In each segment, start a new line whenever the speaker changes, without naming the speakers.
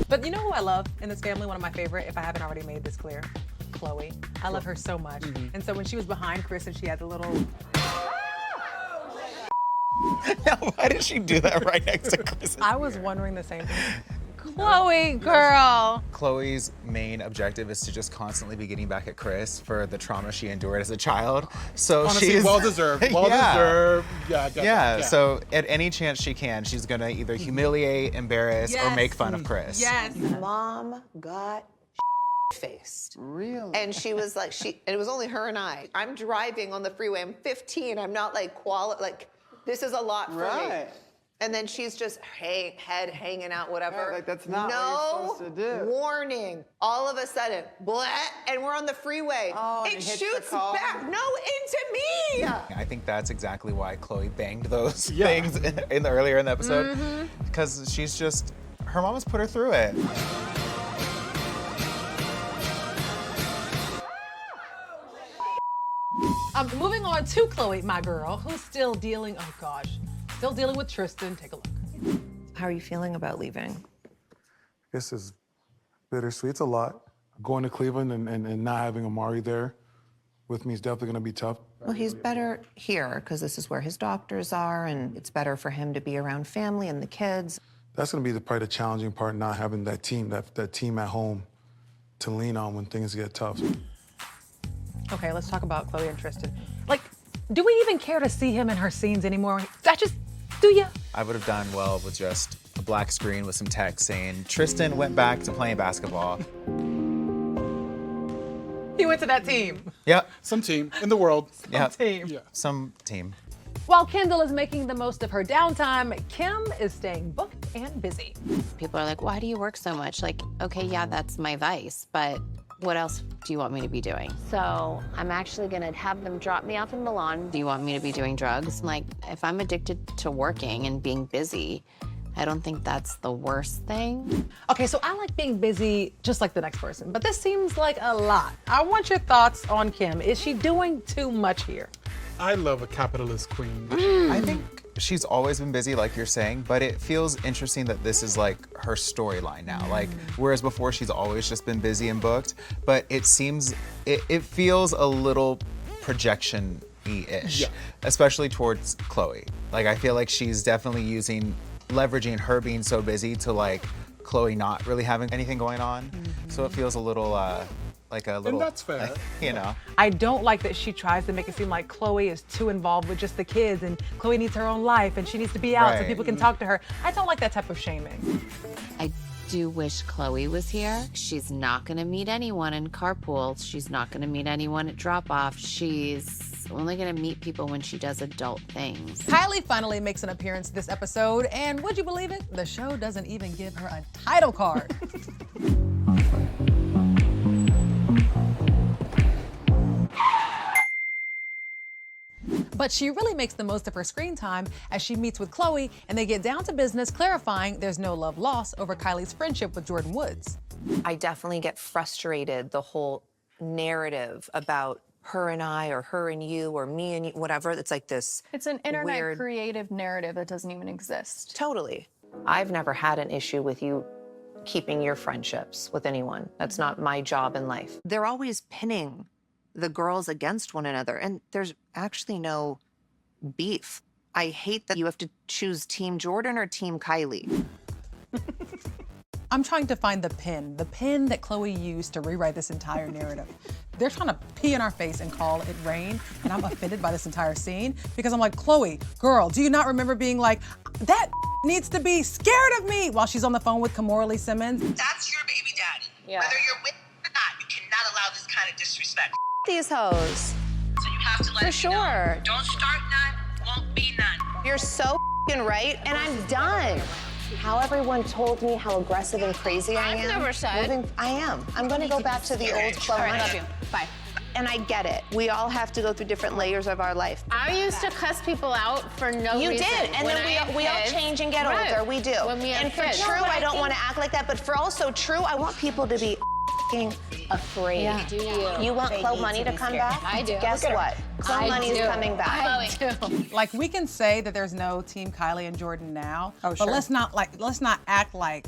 But you know who I love in this family? One of my favorite, if I haven't already made this clear, Khloé. I love her so much. And so when she was behind Kris and she had the little...
Now, why did she do that right next to Kris?
I was wondering the same thing.
Khloé, girl.
Khloé's main objective is to just constantly be getting back at Kris for the trauma she endured as a child. So
Honestly,
she's
well-deserved. Well-deserved. Yeah, I got that.
So at any chance she can, she's gonna either humiliate, embarrass, or make fun of Kris.
Yes.
Mom got faced.
Really?
And she was like, it was only her and I. I'm driving on the freeway. I'm 15. I'm not like this is a lot for me. And then she's just head hanging out, whatever.
Yeah, like that's not what you're supposed to do.
Warning. All of a sudden, blah, and we're on the freeway.
Oh, and
it
it hits
shoots
the car.
back, no, into me.
I think that's exactly why Khloé banged those things earlier in the episode. Because she's just, her mom has put her through it.
Moving on to Khloé, my girl, who's still dealing, oh gosh, still dealing with Tristan. Take a look.
How are you feeling about leaving?
This is bittersweet. It's a lot. Going to Cleveland and not having Amari there with me is definitely going to be tough.
Well, he's better here because this is where his doctors are, and it's better for him to be around family and the kids.
That's going to be probably the challenging part, not having that team, that team at home to lean on when things get tough.
Okay, let's talk about Khloé and Tristan. Like, do we even care to see him in her scenes anymore? Do ya?
I would have done well with just a black screen with some text saying, Tristan went back to playing basketball.
He went to that team.
Yep.
Some team in the world.
Yep.
Team.
Yeah.
Some team.
While Kendall is making the most of her downtime, Kim is staying booked and busy.
People are like, why do you work so much? Like, okay, yeah, that's my vice, but what else do you want me to be doing? So I'm actually gonna have them drop me off in Milan. Do you want me to be doing drugs? I'm like, if I'm addicted to working and being busy, I don't think that's the worst thing.
Okay, so I like being busy just like the next person, but this seems like a lot. I want your thoughts on Kim. Is she doing too much here?
I love a capitalist queen.
I think she's always been busy, like you're saying, but it feels interesting that this is like her storyline now. Like, whereas before she's always just been busy and booked, but it seems, it feels a little projection-y-ish, especially towards Khloé. Like, I feel like she's definitely leveraging her being so busy to like Khloé not really having anything going on. So it feels a little,
And that's fair.
You know.
I don't like that she tries to make it seem like Khloé is too involved with just the kids and Khloé needs her own life and she needs to be out so
Right.
people can talk to her. I don't like that type of shaming.
I do wish Khloé was here. She's not gonna meet anyone in carpool. She's not gonna meet anyone at drop-off. She's only gonna meet people when she does adult things.
Kylie finally makes an appearance this episode, and would you believe it? The show doesn't even give her a title card. But she really makes the most of her screen time as she meets with Khloé and they get down to business, clarifying there's no love lost over Kylie's friendship with Jordyn Woods.
I definitely get frustrated, the whole narrative about her and I, or her and you, or me and you, whatever. It's like this
It's an internet
weird
creative narrative that doesn't even exist.
Totally. I've never had an issue with you keeping your friendships with anyone. That's not my job in life. They're always pinning the girls against one another, and there's actually no beef. I hate that you have to choose Team Jordyn or Team Kylie.
I'm trying to find the pin that Khloé used to rewrite this entire narrative. They're trying to pee in our face and call it rain, and I'm offended by this entire scene because I'm like, Khloé, girl, do you not remember being like, that needs to be scared of me while she's on the phone with Kimberly Simmons?
That's your baby daddy.
Yeah.
Whether you're with him or not, you cannot allow this kind of disrespect.
These hoes.
So you have to let
For
me know.
sure.
Don't start none, won't be none.
You're so right, and I'm done. How everyone told me how aggressive and crazy I am.
I've never said.
I am. I'm going to go back to the old Khloé.
All right, love you. Bye.
And I get it. We all have to go through different layers of our life.
I used to cuss people out for no
You
reason.
did, and
When
then
I had
we all
kids.
change and get
Right.
older. We do.
When we had
and for
kids.
True,
No, but
I don't
think-
want to act like that. But for also True, I want people to be f***ing afraid.
Yeah. Do you?
You want
They
Khloé
need
money to
be
come
scared.
back?
I do.
Guess
Look at
what?
her.
Khloé
I
money is
do.
coming back.
I do.
Like, we can say that there's no Team Kylie and Jordyn now,
Oh,
but
sure.
let's not act like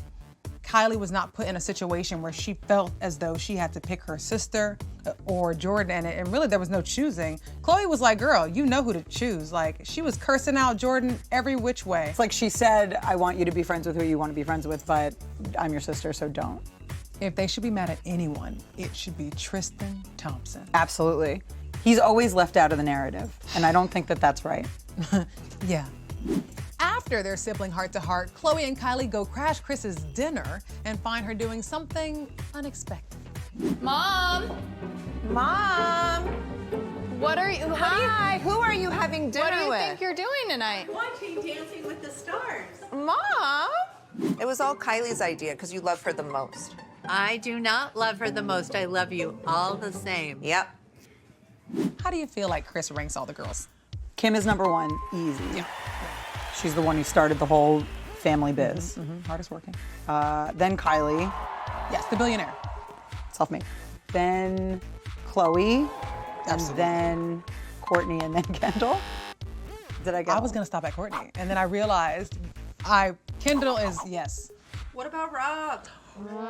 Kylie was not put in a situation where she felt as though she had to pick her sister or Jordyn, and really there was no choosing. Khloé was like, girl, you know who to choose. Like, she was cursing out Jordyn every which way.
It's like she said, I want you to be friends with who you want to be friends with, but I'm your sister, so don't.
If they should be mad at anyone, it should be Tristan Thompson.
Absolutely. He's always left out of the narrative, and I don't think that that's right.
Yeah. After their sibling heart-to-heart, Khloé and Kylie go crash Kris's dinner and find her doing something unexpected.
Mom,
Mom!
what are you?
Hi, who are you having dinner
What do you
with?
think you're doing tonight?
Watching Dancing with the Stars.
Mom! It was all Kylie's idea because you love her the most.
I do not love her the most. I love you all the same.
Yep.
How do you feel like Kris ranks all the girls?
Kim is number one, easy. Yeah. She's the one who started the whole family biz.
Hardest working.
Then Kylie,
Yes, the billionaire.
self-made. Then Khloé, and
Absolutely.
then Kourtney, and then Kendall. Did I get
I was gonna stop at Kourtney, and then I realized Kendall is, yes.
What about Rob?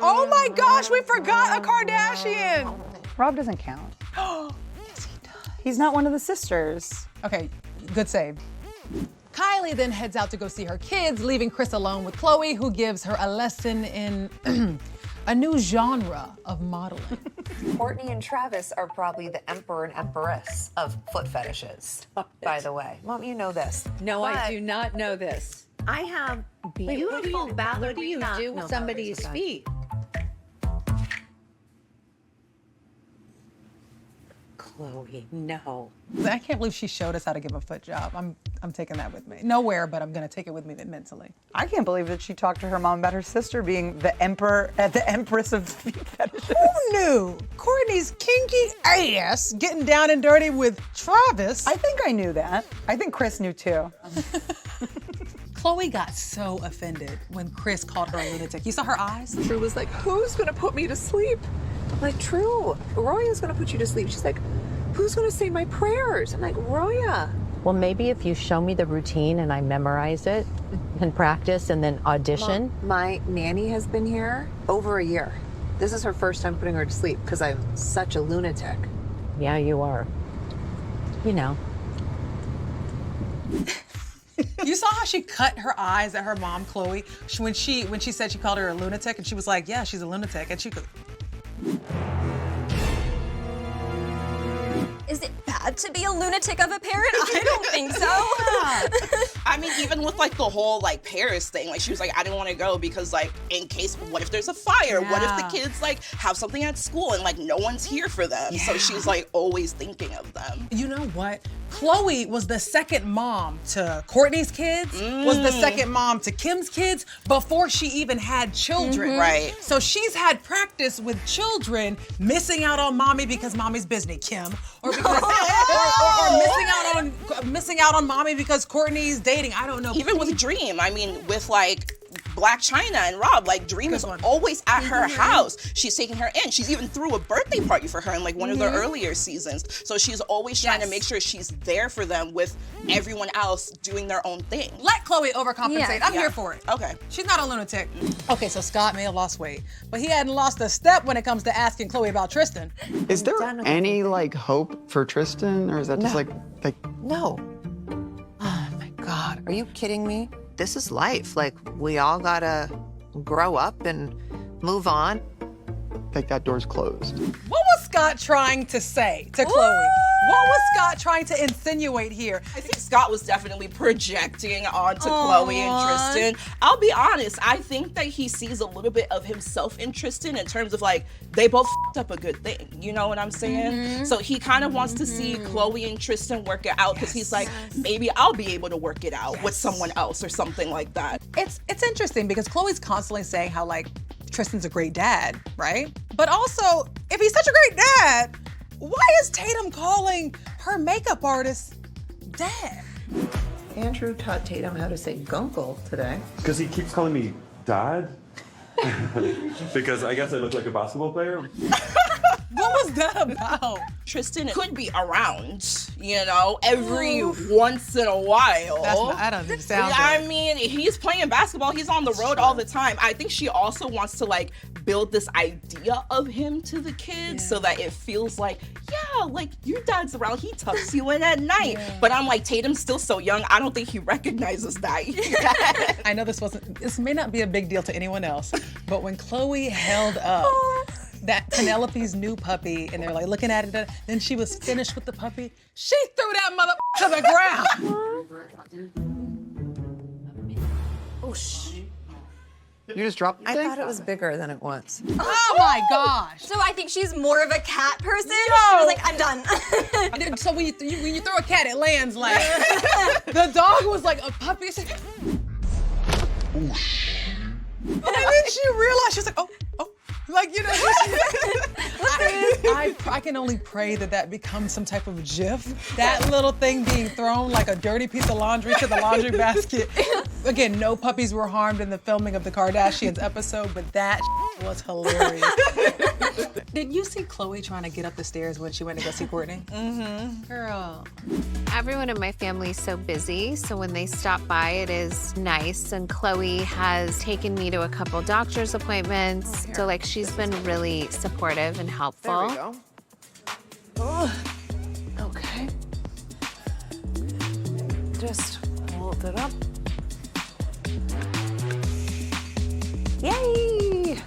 Oh my gosh, we forgot a Kardashian!
Rob doesn't count.
Yes, he does.
He's not one of the sisters.
Okay, good save. Kylie then heads out to go see her kids, leaving Kris alone with Khloé, who gives her a lesson in a new genre of modeling.
Kourtney and Travis are probably the emperor and empress of foot fetishes, by the way. Mom, you know this.
No, I
But-
do not know this. I have beautiful What do you do with somebody's feet? Khloé, no.
I can't believe she showed us how to give a foot job. I'm taking that with me. Nowhere, but I'm gonna take it with me mentally.
I can't believe that she talked to her mom about her sister being the empress of feet fetishes.
Who knew? Kourtney's kinky ass getting down and dirty with Travis.
I think I knew that. I think Kris knew too.
Khloé got so offended when Kris called her a lunatic. You saw her eyes?
Drew was like, who's gonna put me to sleep? I'm like, Drew, Roya's gonna put you to sleep. She's like, who's gonna say my prayers? I'm like, Roya.
Well, maybe if you show me the routine and I memorize it and practice and then audition.
My nanny has been here over a year. This is her first time putting her to sleep because I'm such a lunatic.
Yeah, you are. You know.
You saw how she cut her eyes at her mom, Khloé, when she said she called her a lunatic, and she was like, yeah, she's a lunatic, and she could.
Is it bad to be a lunatic of a parent? I don't think so.
I mean, even with like the whole like Paris thing, like she was like, I didn't want to go because like in case, what if there's a fire? What if the kids like have something at school and like no one's here for them? So she's like always thinking of them.
You know what? Khloé was the second mom to Kourtney's kids, was the second mom to Kim's kids before she even had children.
Right.
So she's had practice with children missing out on mommy because mommy's busy, Kim, or because or missing out on mommy because Kourtney's dating. I don't know.
Even with Dream, I mean, with like Black China and Rob, like Dream is always at her house. She's taking her in. She's even threw a birthday party for her in like one of the earlier seasons. So she's always trying to make sure she's there for them with everyone else doing their own thing.
Let Khloé overcompensate. I'm here for it.
Okay.
She's not a lunatic. Okay, so Scott may have lost weight, but he hadn't lost a step when it comes to asking Khloé about Tristan.
Is there any like hope for Tristan, or is that just like
No.
Oh my God.
Are you kidding me? This is life. Like, we all gotta grow up and move on.
like that door's closed?
What was Scott trying to say to Khloé? What was Scott trying to insinuate here?
I think Scott was definitely projecting onto Khloé and Tristan. I'll be honest, I think that he sees a little bit of himself in Tristan in terms of like, they both f***ed up a good thing. You know what I'm saying? So he kind of wants to see Khloé and Tristan work it out because he's like, maybe I'll be able to work it out with someone else or something like that.
It's interesting because Khloé's constantly saying how like Tristan's a great dad, right? But also, if he's such a great dad, why is Tatum calling her makeup artist dad?
Andrew taught Tatum how to say gunkle today.
Because he keeps calling me dad. Because I guess I look like a basketball player.
What was that about?
Tristan could be around, you know, every once in a while.
I don't even sound
I
good.
mean, he's playing basketball. He's on the road all the time. I think she also wants to like build this idea of him to the kids so that it feels like, yeah, like your dad's around. He tucks you in at night. But I'm like, Tatum's still so young. I don't think he recognizes that yet.
I know this may not be a big deal to anyone else, but when Khloé held up that Penelope's new puppy and they're like looking at it, then she was finished with the puppy, she threw that mother to the ground.
Oh, shh.
You just dropped the
I
thing?
thought it was bigger than it was.
Oh my gosh.
So I think she's more of a cat person. She was like, I'm done.
So when you throw a cat, it lands like, the dog was like a puppy. It's like, and then she realized, she was like, oh. Like, you know, I can only pray that becomes some type of gif. That little thing being thrown like a dirty piece of laundry to the laundry basket. Again, no puppies were harmed in the filming of the Kardashians episode, but that was hilarious. Did you see Khloé trying to get up the stairs when she went to go see Kourtney? Mm-hmm. Girl.
Everyone in my family is so busy, so when they stop by, it is nice. And Khloé has taken me to a couple doctor's appointments. So like she's been really supportive and helpful.
There we go.
Oh.
Okay. Just hold it up. Yay!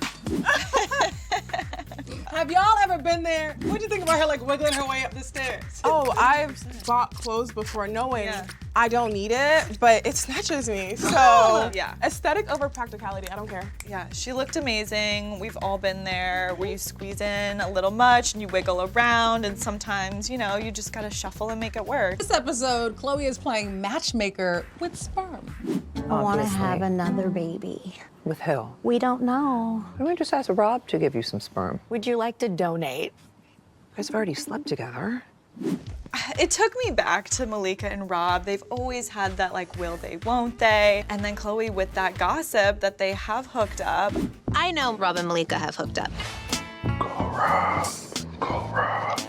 Have y'all ever been there? What'd you think about her like wiggling her way up the stairs?
Oh, I've bought clothes before knowing I don't need it, but it snatches me. So
Yeah.
aesthetic over practicality, I don't care.
Yeah, she looked amazing. We've all been there where you squeeze in a little much and you wiggle around, and sometimes, you know, you just gotta shuffle and make it work.
This episode, Khloé is playing matchmaker with sperm.
I want to have another baby.
With who?
We don't know.
Why don't we just ask Rob to give you some sperm?
Would you like to donate?
You guys have already slept together.
It took me back to Malika and Rob. They've always had that like, will they, won't they? And then Khloé with that gossip that they have hooked up.
I know Rob and Malika have hooked up.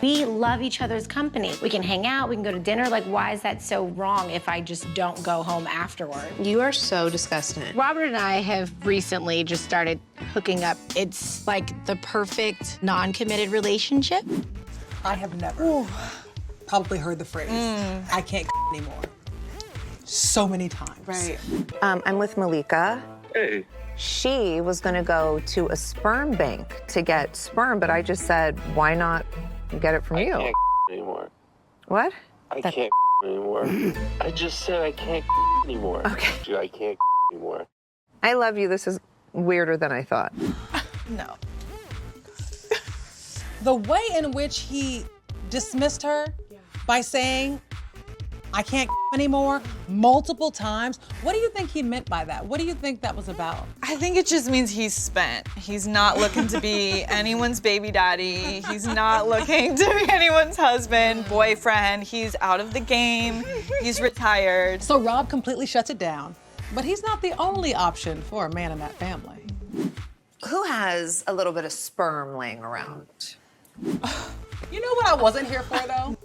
We love each other's company. We can hang out, we can go to dinner. Like, why is that so wrong if I just don't go home afterward?
You are so disgusting.
Robert and I have recently just started hooking up. It's like the perfect non-committed relationship.
I have never probably heard the phrase, I can't anymore. So many times.
Right.
I'm with Malika.
Hey.
She was gonna go to a sperm bank to get sperm, but I just said, why not get it from you?
I can't anymore.
What?
I can't anymore. I just said I can't anymore.
Okay.
I can't anymore.
I love you. This is weirder than I thought.
No.
The way in which he dismissed her by saying, I can't anymore, multiple times. What do you think he meant by that? What do you think that was about?
I think it just means he's spent. He's not looking to be anyone's baby daddy. He's not looking to be anyone's husband, boyfriend. He's out of the game. He's retired.
So Rob completely shuts it down, but he's not the only option for a man in that family.
Who has a little bit of sperm laying around?
You know what I wasn't here for though?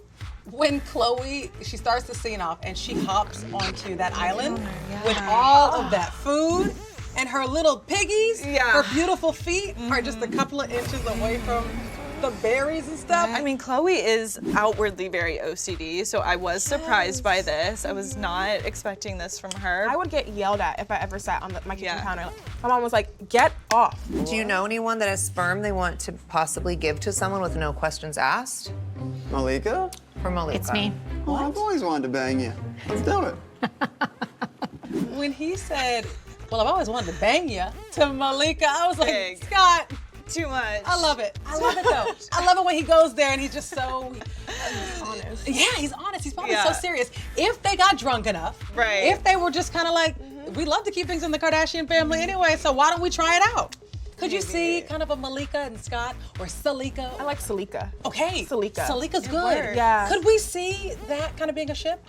When Khloé, she starts the scene off and she hops onto that island with all of that food and her little piggies, her beautiful feet are just a couple of inches away from the berries and stuff.
I mean, Khloé is outwardly very OCD, so I was surprised by this. I was not expecting this from her.
I would get yelled at if I ever sat on my kitchen counter. My mom was like, get off.
Do you know anyone that has sperm they want to possibly give to someone with no questions asked?
Malika?
For Malika.
It's me.
Oh, I've always wanted to bang you. Let's do it.
When he said, well, I've always wanted to bang you, to Malika, I was like, Scott.
Too much.
I love it. I love it though. I love it when he goes there and he's just so honest. Yeah, he's honest. He's probably so serious. If they got drunk enough, if they were just kind of like, we love to keep things in the Kardashian family anyway, so why don't we try it out? Could you see kind of a Malika and Scott or Salika?
I like Salika.
Okay.
Salika.
Salika's
Good
good.
word. Yeah.
Could we see that kind of being a ship?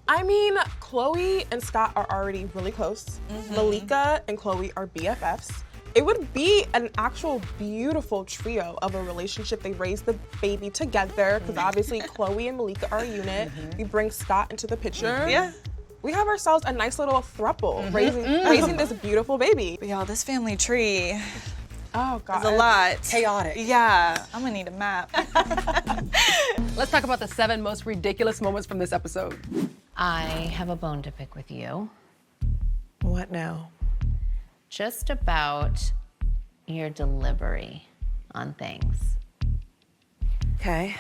I mean, Khloé and Scott are already really close. Malika and Khloé are BFFs. It would be an actual beautiful trio of a relationship. They raise the baby together, because obviously Khloé and Malika are a unit. We bring Scott into the picture.
Yeah.
We have ourselves a nice little throuple raising this beautiful baby.
But y'all, this family tree
oh God,
is a lot.
Chaotic.
Yeah, I'm gonna need a map.
Let's talk about the 7 most ridiculous moments from this episode.
I have a bone to pick with you.
What now?
Just about your delivery on things.
Okay.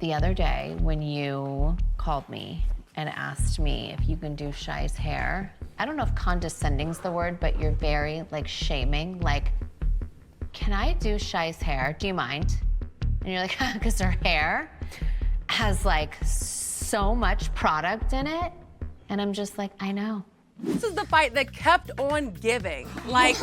The other day when you called me and asked me if you can do Shai's hair, I don't know if condescending's the word, but you're very like shaming, like, can I do Shai's hair? Do you mind? And you're like, because her hair has like so much product in it. And I'm just like, I know.
This is the fight that kept on giving. Like,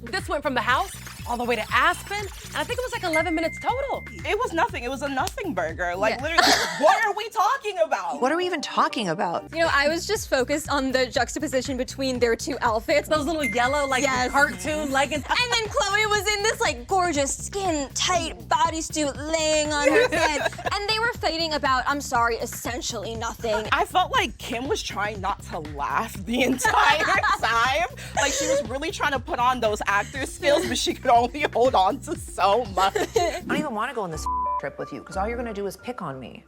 this went from the house all the way to Aspen, and I think it was like 11 minutes total.
It was nothing. It was a nothing burger. Like, literally, what are we talking about?
What are we even talking about?
You know, I was just focused on the juxtaposition between their 2 outfits.
Those little yellow, like, cartoon leggings.
And then Khloé was in this, like, gorgeous skin-tight bodysuit laying on her bed. And they were fighting about, I'm sorry, essentially nothing.
I felt like Kim was trying not to laugh the entire time. Like, she was really trying to put on those actor skills, but she could only hold on to so much.
I don't even want to go on this trip with you, because all you're gonna do is pick on me.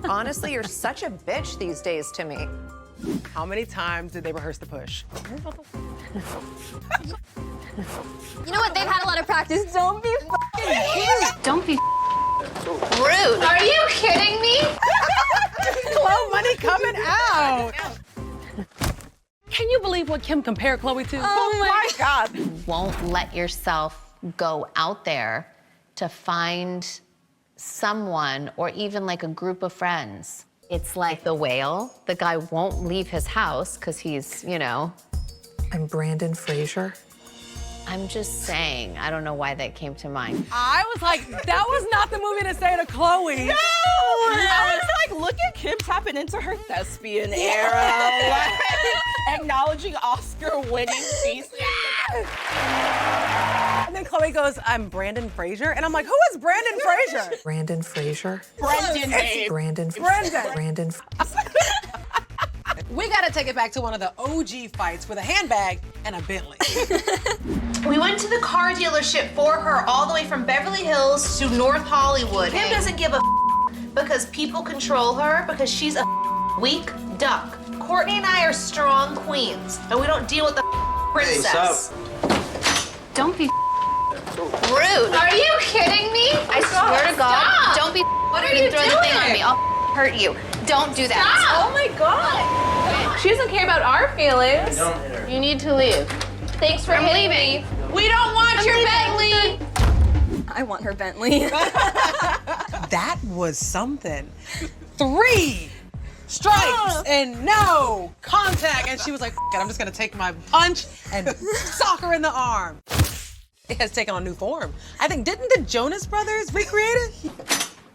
Honestly, you're such a bitch these days to me.
How many times did they rehearse the push?
You know what? They've had a lot of practice. Don't be f***ing
Don't be
rude.
Are you kidding me?
Khloé money coming out. Can you believe what Kim compared Khloé to?
Oh
my God.
Won't let yourself go out there to find someone or even like a group of friends. It's like the whale. The guy won't leave his house because he's, you know.
I'm Brandon Fraser.
I'm just saying, I don't know why that came to mind.
I was like, that was not the movie to say to Khloé.
No! I was like, look at Kim tapping into her thespian era. Like, acknowledging Oscar-winning pieces.
And then Khloé goes, I'm Brandon Fraser. And I'm like, who is Brandon Fraser?
Brandon Fraser.
Brendan.
Brandon.
Brendan.
Brandon.
We gotta take it back to one of the OG fights with a handbag and a Bentley.
We went to the car dealership for her all the way from Beverly Hills to North Hollywood. Kim doesn't give a because people control her because she's a weak duck. Kourtney and I are strong queens, and we don't deal with the princess.
Don't be
Rude.
Are you kidding me? I swear to God,
Stop.
don't be
What are you
throw the thing on
doing?
me. I'll hurt you. Don't do that.
Stop. Oh my God. She doesn't care about our feelings.
Don't hit her. You need to leave.
Thanks for hitting me. We don't want your Bentley.
I want her Bentley.
That was something. 3 strikes and no contact. And she was like, F it, I'm just gonna take my punch and sock her in the arm. It has taken on new form. I think, didn't the Jonas Brothers recreate it?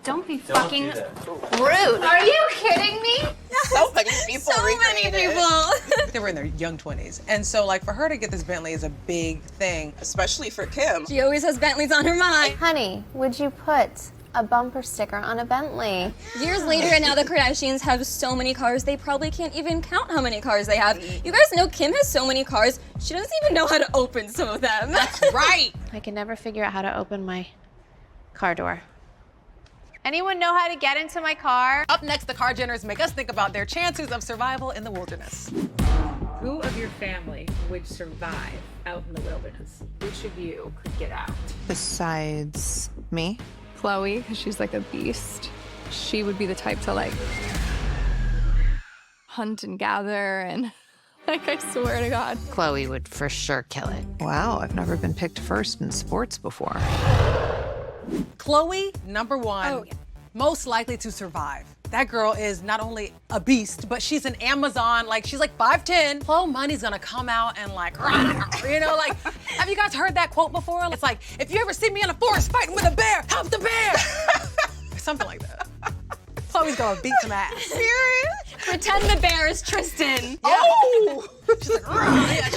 Don't be fucking
rude.
Are you kidding me?
So many people recreated it.
They were in their young 20s. And so like for her to get this Bentley is a big thing.
Especially for Kim.
She always has Bentleys on her mind.
Honey, would you put a bumper sticker on a Bentley?
Years later, and now the Kardashians have so many cars, they probably can't even count how many cars they have. You guys know Kim has so many cars, she doesn't even know how to open some of them.
That's right.
I can never figure out how to open my car door. Anyone know how to get into my car?
Up next, the Kardashians make us think about their chances of survival in the wilderness.
Who of your family would survive out in the wilderness? Which of you could get out?
Besides me?
Khloé, because she's like a beast. She would be the type to like hunt and gather and like, I swear to God.
Khloé would for sure kill it.
Wow, I've never been picked first in sports before.
Khloé, number 1, most likely to survive. That girl is not only a beast, but she's an Amazon, like she's like 5'10". Khloé Money's gonna come out and like, you know, like, have you guys heard that quote before? It's like, if you ever see me in a forest fighting with a bear, help the bear. Something like that. Khloé's gonna beat some ass.
Serious? Pretend the bear is Tristan.
Yeah. Oh! She's like, yeah,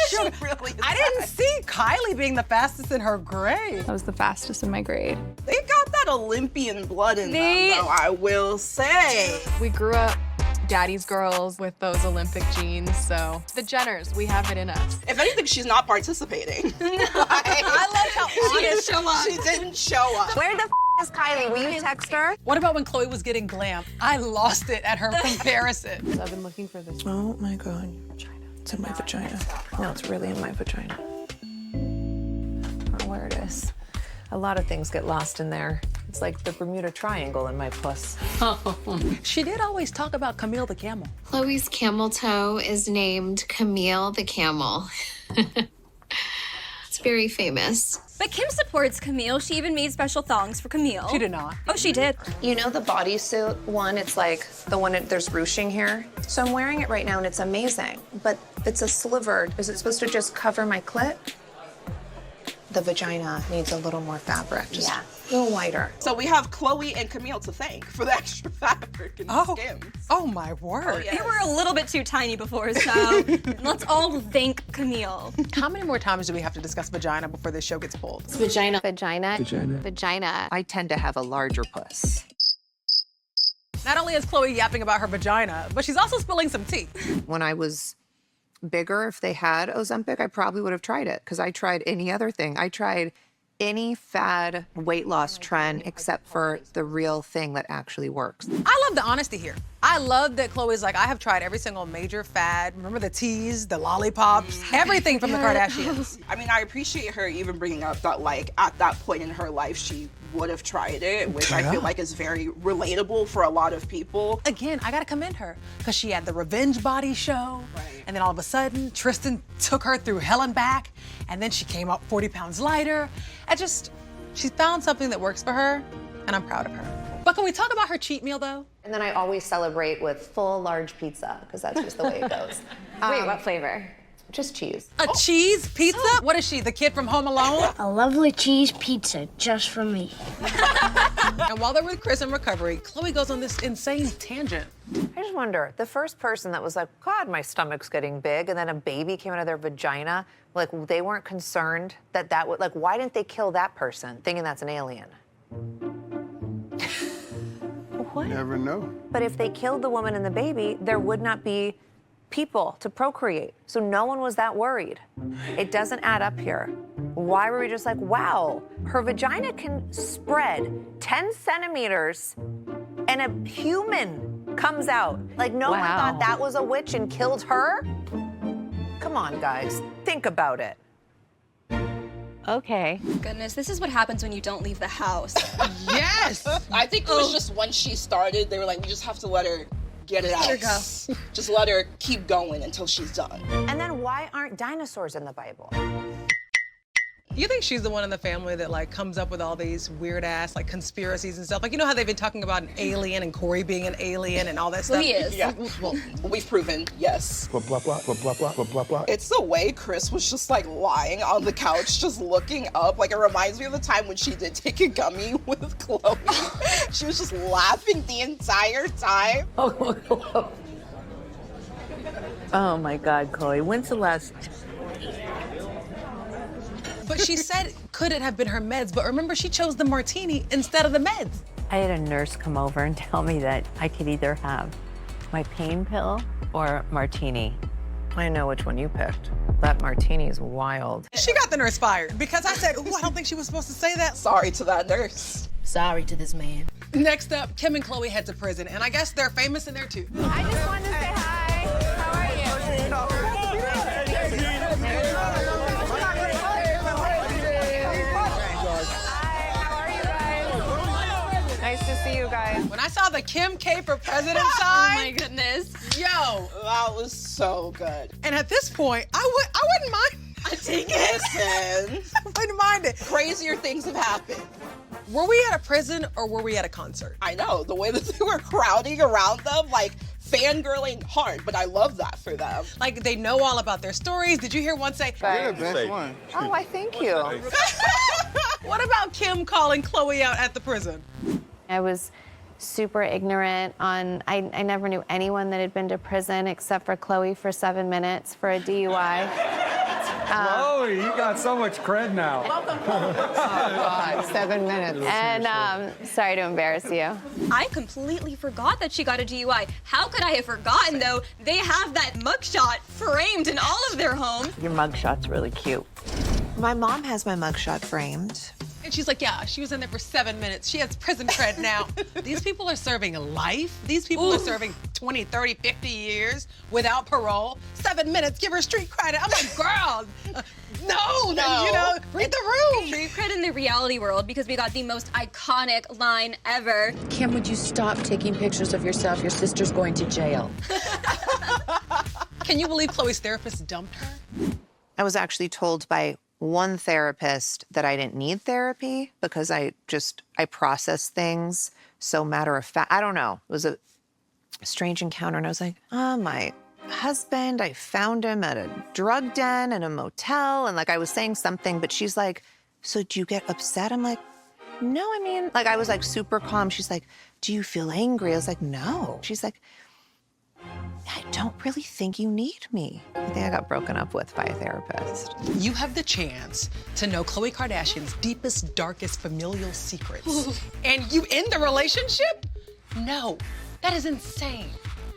she'll
really
I didn't see Kylie being the fastest in her grade.
I was the fastest in my grade.
They got that Olympian blood in them, though, I will say.
We grew up daddy's girls with those Olympic genes, so the Jenners, we have it in us.
If anything, she's not participating.
I love how
She didn't show up. She didn't show up.
Where the is Kylie? Will you text her?
What about when Khloé was getting glam? I lost it at her comparison.
I've been looking for this.
Oh my God. It's in my vagina. No, it's really in my vagina. Oh, where it is. A lot of things get lost in there. It's like the Bermuda Triangle in my puss.
She did always talk about Camille the camel.
Khloé's camel toe is named Camille the camel. It's very famous.
But Kim supports Camille. She even made special thongs for Camille.
She did not.
Oh, she did.
You know the bodysuit one? It's like the one there's ruching here. So I'm wearing it right now and it's amazing, but it's a sliver. Is it supposed to just cover my clit? The vagina needs a little more fabric, just a little wider.
So we have Khloé and Camille to thank for the extra fabric and skims.
Oh my word.
They were a little bit too tiny before, so let's all thank Camille.
How many more times do we have to discuss vagina before this show gets pulled?
Vagina. Vagina.
Vagina.
Vagina.
I tend to have a larger puss.
Not only is Khloé yapping about her vagina, but she's also spilling some tea.
When I was bigger, if they had Ozempic, I probably would have tried it because I tried any other thing. I tried any fad weight loss trend except for the real thing that actually works.
I love the honesty here. I love that Khloé's like, I have tried every single major fad. Remember the teas, the lollipops, everything from the Kardashians.
I mean, I appreciate her even bringing up that, like, at that point in her life, she would have tried it, which I feel like is very relatable for a lot of people.
Again, I gotta commend her, because she had the revenge body show, and then all of a sudden, Tristan took her through hell and back, and then she came up 40 pounds lighter. She found something that works for her, and I'm proud of her. But can we talk about her cheat meal, though?
And then I always celebrate with full large pizza, because that's just the way it goes.
Wait, what flavor?
Just cheese.
A cheese pizza? What is she, the kid from Home Alone?
A lovely cheese pizza just for me.
And while they're with Kris in recovery, Khloé goes on this insane tangent.
I just wonder, the first person that was like, God, my stomach's getting big, and then a baby came out of their vagina, like they weren't concerned that would, like, why didn't they kill that person thinking that's an alien? What?
Never know.
But if they killed the woman and the baby, there would not be people to procreate. So no one was that worried. It doesn't add up here. Why were we just like, wow, her vagina can spread 10 centimeters and a human comes out. Like no one thought that was a witch and killed her? Come on, guys, think about it.
Okay.
Goodness, this is what happens when you don't leave the house.
Yes!
I think it was just once she started, they were like, we just have to let her get it out.
Let her go.
Just let her keep going until she's done.
And then why aren't dinosaurs in the Bible?
You think she's the one in the family that like comes up with all these weird ass like conspiracies and stuff? Like, you know how they've been talking about an alien and Corey being an alien and all that stuff?
Well, he is.
Yeah. Well, we've proven, yes.
Blah, blah, blah, blah, blah, blah, blah, blah, blah.
It's the way Kris was just like lying on the couch, just looking up. Like it reminds me of the time when she did take a gummy with Khloé. She was just laughing the entire time.
Oh my God, Khloé, when's the last?
But she said, could it have been her meds? But remember, she chose the martini instead of the meds.
I had a nurse come over and tell me that I could either have my pain pill or martini.
I know which one you picked. That martini is wild.
She got the nurse fired because I said, ooh, I don't think she was supposed to say that.
Sorry to that nurse.
Sorry to this man.
Next up, Kim and Khloé head to prison, and I guess they're famous in there too.
I just wanted to say hi. How are you? Nice to see you guys.
When I saw the Kim K for president sign,
Oh my goodness.
yo,
That was so good.
and at this point, I wouldn't mind.
I take it.
I wouldn't mind it.
Crazier things have happened.
Were we at a prison or were we at a concert?
I know, the way that they were crowding around them, like fangirling hard, but I love that for them.
Like they know all about their stories. Did you hear one say,
You're the best one.
Oh, I thank you.
what about Kim calling Khloé out at the prison?
I was super ignorant on, I never knew anyone that had been to prison except for Khloé for 7 minutes for a DUI.
Khloé, you got so much cred now.
Oh, God, 7 minutes. And sorry to embarrass you.
I completely forgot that she got a DUI. How could I have forgotten, though? They have that mugshot framed in all of their homes.
Your mugshot's really cute.
My mom has my mugshot framed.
And she's like, yeah, she was in there for 7 minutes. She has prison cred now. These people are serving life. These people are serving 20, 30, 50 years without parole. 7 minutes, give her street credit. I'm like, girl, no, you know, read the room.
Street cred in the reality world because we got the most iconic line ever.
Kim, would you stop taking pictures of yourself? Your sister's going to jail.
Can you believe Khloé's therapist dumped her?
I was actually told by one therapist that I didn't need therapy because I process things so matter of fact. I don't know. It was a strange encounter, and I was like, oh, my husband, I found him at a drug den in a motel, and like I was saying something, but she's like, so do you get upset? I'm like, no, I mean, like I was like super calm. She's like, do you feel angry? I was like, no. She's like, I don't really think you need me. I think I got broken up with by a therapist.
You have the chance to know Khloé Kardashian's deepest, darkest familial secrets. And you end the relationship? No, that is insane.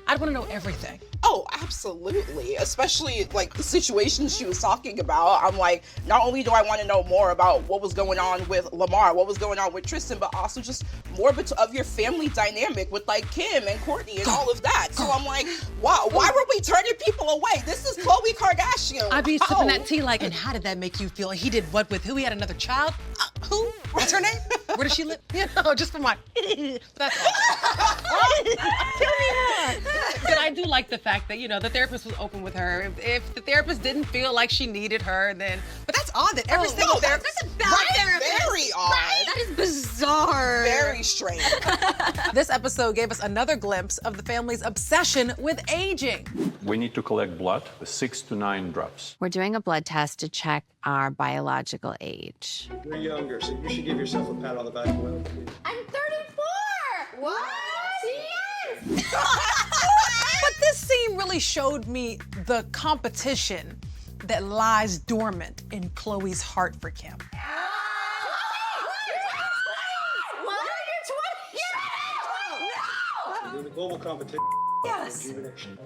I'd want to know everything.
Oh, absolutely. Especially like the situation she was talking about. I'm like, not only do I want to know more about what was going on with Lamar, what was going on with Tristan, but also just more of your family dynamic with like Kim and Kourtney and all of that. So I'm like, wow, why were we turning people away? This is Khloé Kardashian.
I'd be sipping that tea like, and how did that make you feel? He did what with who? He had another child? Who? What's her name? Where does she live? You know, just for my, that's all. Kill me more. But I do like the fact that, you know, the therapist was open with her. If the therapist didn't feel like she needed her, then, but that's odd that every single therapist.
That's a bad therapist.
Very odd.
Right? That is bizarre.
Very strange.
This episode gave us another glimpse of the family's obsession with aging.
We need to collect blood, 6 to 9 drops.
We're doing a blood test to check our biological age.
You're younger, so you should give yourself a pat on the back. Well,
I'm 34. What? Yes.
But this scene really showed me the competition that lies dormant in Khloé's heart for Kim.
there's a global competition.
Yes.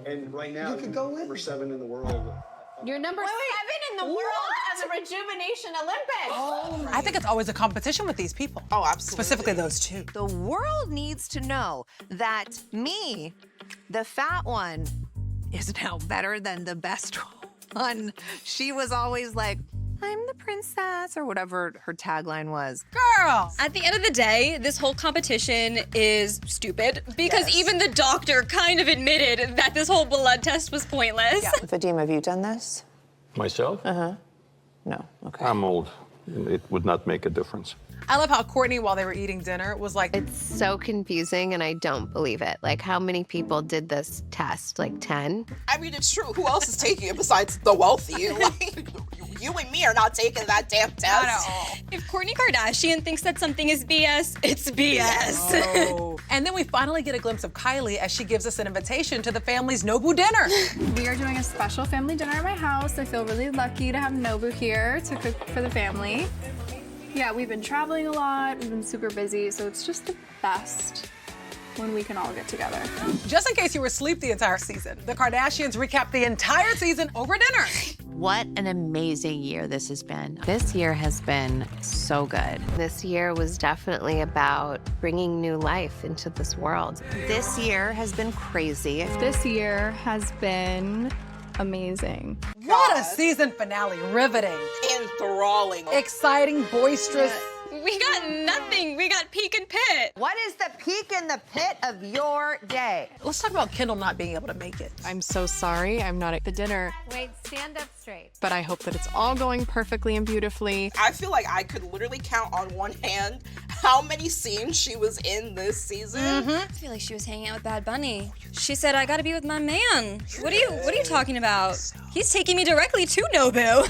And right now,
You could go
number 7 in the world.
You're number 7 in the world at the Rejuvenation Olympics.
I think it's always a competition with these people.
Oh, absolutely.
Specifically those two.
The world needs to know that me, the fat one, is now better than the best one. She was always like, I'm the princess, or whatever her tagline was.
Girl!
At the end of the day, this whole competition is stupid because even the doctor kind of admitted that this whole blood test was pointless.
Yeah. Vadim, have you done this?
Myself?
Uh-huh. No, okay.
I'm old. It would not make a difference.
I love how Kourtney, while they were eating dinner, was like,
It's so confusing and I don't believe it. Like, how many people did this test? Like 10?
I mean, it's true. Who else is taking it besides the wealthy? Like, you and me are not taking that damn test.
Not at all. If Kourtney Kardashian thinks that something is BS, it's BS.
Oh. And then we finally get a glimpse of Kylie as she gives us an invitation to the family's Nobu dinner.
We are doing a special family dinner at my house. I feel really lucky to have Nobu here to cook for the family. Yeah, we've been traveling a lot. We've been super busy, so it's just the best when we can all get together.
Just in case you were asleep the entire season, the Kardashians recap the entire season over dinner.
What an amazing year this has been. This year has been so good. This year was definitely about bringing new life into this world.
This year has been crazy.
This year has been amazing.
What a season finale, riveting.
Enthralling.
Exciting, boisterous.
We got nothing. We got peak and pit.
What is the peak and the pit of your day?
Let's talk about Kendall not being able to make it.
I'm so sorry I'm not at the dinner,
Wait, stand up straight.
but I hope that it's all going perfectly and beautifully.
I feel like I could literally count on one hand how many scenes she was in this season.
I feel like she was hanging out with Bad Bunny. She said, I gotta be with my man. What are you talking about? He's taking me directly to Nobu.